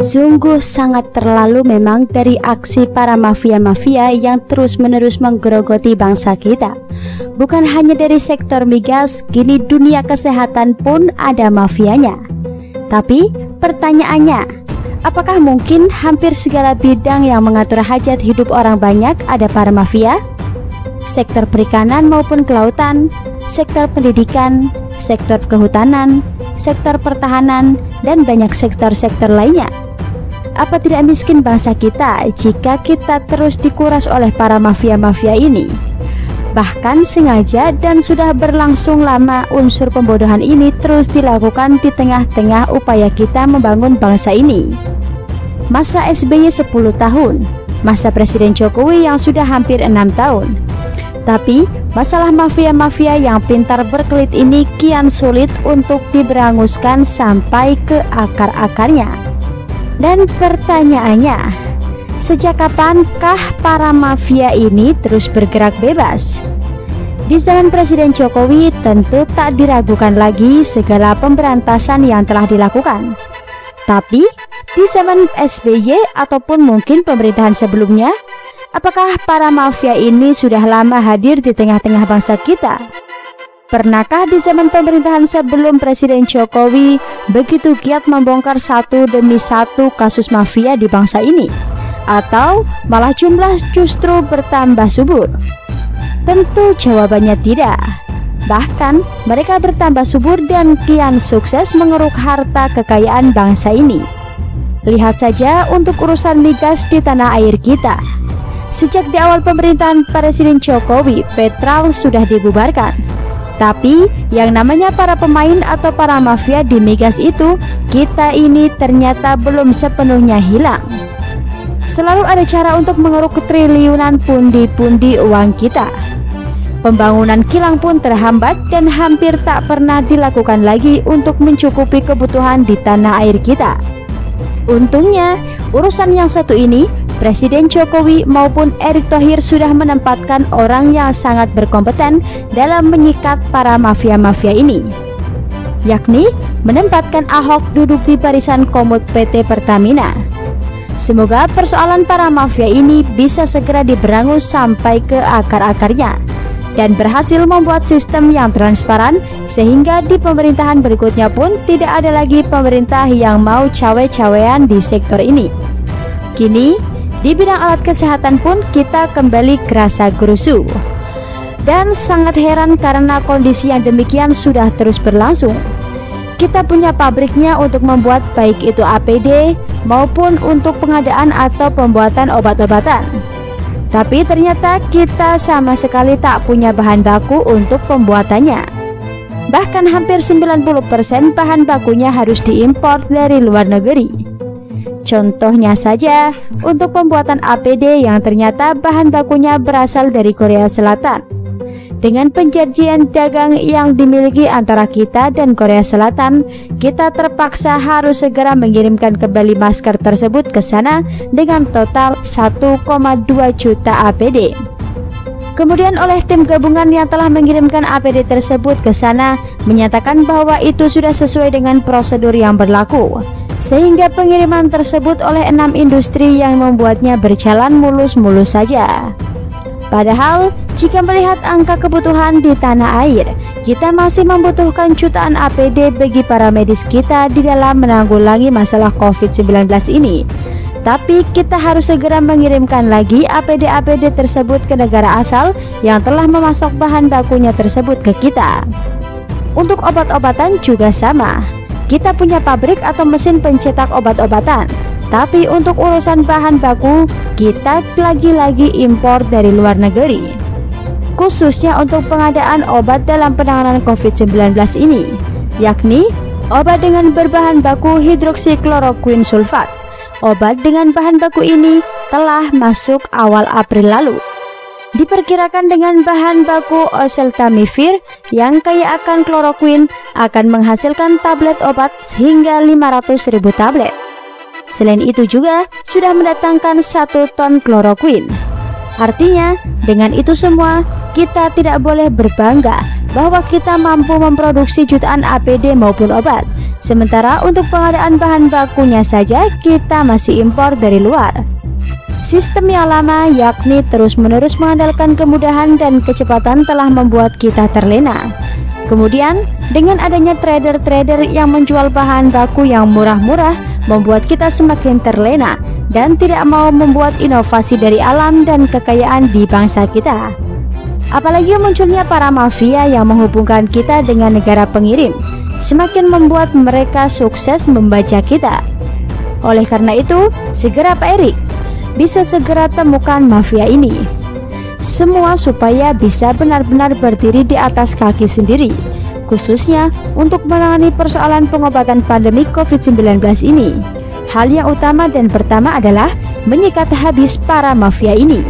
Sungguh sangat terlalu memang dari aksi para mafia-mafia yang terus-menerus menggerogoti bangsa kita. Bukan hanya dari sektor migas, kini dunia kesehatan pun ada mafianya. Tapi pertanyaannya, apakah mungkin hampir segala bidang yang mengatur hajat hidup orang banyak ada para mafia? Sektor perikanan maupun kelautan, sektor pendidikan, sektor kehutanan, sektor pertahanan, dan banyak sektor-sektor lainnya. Apa tidak miskin bangsa kita jika kita terus dikuras oleh para mafia-mafia ini? Bahkan sengaja dan sudah berlangsung lama unsur pembodohan ini terus dilakukan di tengah-tengah upaya kita membangun bangsa ini. Masa SBY 10 tahun, masa Presiden Jokowi yang sudah hampir 6 tahun. Tapi masalah mafia-mafia yang pintar berkelit ini kian sulit untuk diberanguskan sampai ke akar-akarnya. Dan pertanyaannya, sejak kapankah para mafia ini terus bergerak bebas? Di zaman Presiden Jokowi tentu tak diragukan lagi segala pemberantasan yang telah dilakukan. Tapi di zaman SBY ataupun mungkin pemerintahan sebelumnya, apakah para mafia ini sudah lama hadir di tengah-tengah bangsa kita? Pernahkah di zaman pemerintahan sebelum Presiden Jokowi begitu giat membongkar satu demi satu kasus mafia di bangsa ini? Atau malah jumlah justru bertambah subur? Tentu jawabannya tidak. Bahkan mereka bertambah subur dan kian sukses mengeruk harta kekayaan bangsa ini. Lihat saja untuk urusan migas di tanah air kita. Sejak di awal pemerintahan Presiden Jokowi, Petral sudah dibubarkan. Tapi yang namanya para pemain atau para mafia di migas itu, kita ini ternyata belum sepenuhnya hilang. Selalu ada cara untuk mengeruk triliunan pundi-pundi uang kita. Pembangunan kilang pun terhambat dan hampir tak pernah dilakukan lagi untuk mencukupi kebutuhan di tanah air kita. Untungnya, urusan yang satu ini, Presiden Jokowi maupun Erick Thohir sudah menempatkan orang yang sangat berkompeten dalam menyikat para mafia-mafia ini, yakni menempatkan Ahok duduk di barisan komut PT Pertamina. Semoga persoalan para mafia ini bisa segera diberangus sampai ke akar-akarnya dan berhasil membuat sistem yang transparan sehingga di pemerintahan berikutnya pun tidak ada lagi pemerintah yang mau cawe-cawean di sektor ini. Kini di bidang alat kesehatan pun kita kembali kerasa gerusu. Dan sangat heran karena kondisi yang demikian sudah terus berlangsung. Kita punya pabriknya untuk membuat baik itu APD maupun untuk pengadaan atau pembuatan obat-obatan. Tapi ternyata kita sama sekali tak punya bahan baku untuk pembuatannya. Bahkan hampir 90% bahan bakunya harus diimpor dari luar negeri. Contohnya saja untuk pembuatan APD yang ternyata bahan bakunya berasal dari Korea Selatan. Dengan penjanjian dagang yang dimiliki antara kita dan Korea Selatan, kita terpaksa harus segera mengirimkan kembali masker tersebut ke sana dengan total 1,2 juta APD. Kemudian oleh tim gabungan yang telah mengirimkan APD tersebut ke sana menyatakan bahwa itu sudah sesuai dengan prosedur yang berlaku, sehingga pengiriman tersebut oleh 6 industri yang membuatnya berjalan mulus-mulus saja. Padahal jika melihat angka kebutuhan di tanah air, kita masih membutuhkan jutaan APD bagi para medis kita di dalam menanggulangi masalah COVID-19 ini. Tapi kita harus segera mengirimkan lagi APD-APD tersebut ke negara asal yang telah memasok bahan bakunya tersebut ke kita. Untuk obat-obatan juga sama. Kita punya pabrik atau mesin pencetak obat-obatan, tapi untuk urusan bahan baku kita lagi-lagi impor dari luar negeri, khususnya untuk pengadaan obat dalam penanganan COVID-19 ini, yakni obat dengan berbahan baku hidroksikloroquine sulfat. Obat dengan bahan baku ini telah masuk awal April lalu. Diperkirakan dengan bahan baku oseltamivir yang kaya akan kloroquine akan menghasilkan tablet obat hingga 500.000 tablet. Selain itu juga sudah mendatangkan 1 ton kloroquine. Artinya dengan itu semua kita tidak boleh berbangga bahwa kita mampu memproduksi jutaan APD maupun obat, Sementara untuk pengadaan bahan bakunya saja kita masih impor dari luar. Sistem yang lama, yakni terus-menerus mengandalkan kemudahan dan kecepatan, telah membuat kita terlena. Kemudian, dengan adanya trader-trader yang menjual bahan baku yang murah-murah, membuat kita semakin terlena dan tidak mau membuat inovasi dari alam dan kekayaan di bangsa kita. Apalagi munculnya para mafia yang menghubungkan kita dengan negara pengirim, semakin membuat mereka sukses membaca kita. Oleh karena itu, segera Pak Erik bisa segera temukan mafia ini. Semua supaya bisa benar-benar berdiri di atas kaki sendiri, khususnya untuk menangani persoalan pengobatan pandemi COVID-19 ini. Hal yang utama dan pertama adalah menyikat habis para mafia ini.